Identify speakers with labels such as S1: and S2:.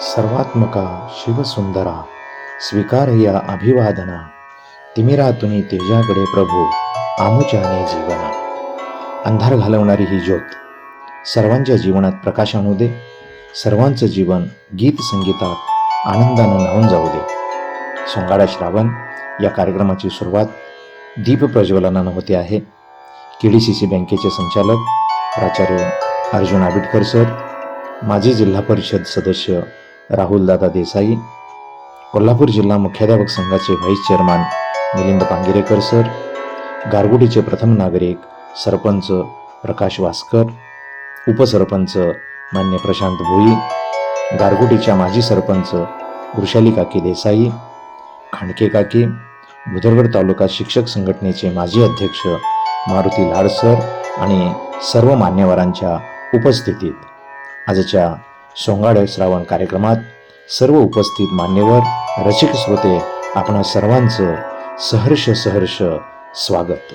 S1: सर्वात्मका शिवसुंदरा स्वीकार या अभिवादना, तिमिरातुनी तेजाकडे प्रभू आमुच्याने जीवना. अंधार घालवणारी ही ज्योत सर्वांच्या जीवनात प्रकाश आणू दे. सर्वांचं जीवन गीत संगीतात आनंदानं न्हावून जाऊ दे. सोंगाडा श्रावण या कार्यक्रमाची सुरुवात दीप प्रज्वलनानं होते आहे. KDCC बँकेचे संचालक प्राचार्य अर्जुन आबिटकर सर, माजी जिल्हा परिषद सदस्य राहुलदादा देसाई, कोल्हापूर जिल्हा मुख्याध्यापक संघाचे व्हाईस चेअरमन मिलिंद पांगिरेकर सर, गारगोटीचे प्रथम नागरिक सरपंच प्रकाश वासकर, उपसरपंच मान्य प्रशांत भोई, गारगोटीच्या माजी सरपंच वृषाली काकी देसाई, खांडके काकी, भुदरगड तालुका शिक्षक संघटनेचे माजी अध्यक्ष मारुती लाड सर आणि सर्व मान्यवरांच्या उपस्थितीत आजच्या सोंगाडा श्रावण कार्यक्रमात सर्व उपस्थित मान्यवर, रसिक श्रोते, आपणा सर्वांचं सहर्ष स्वागत.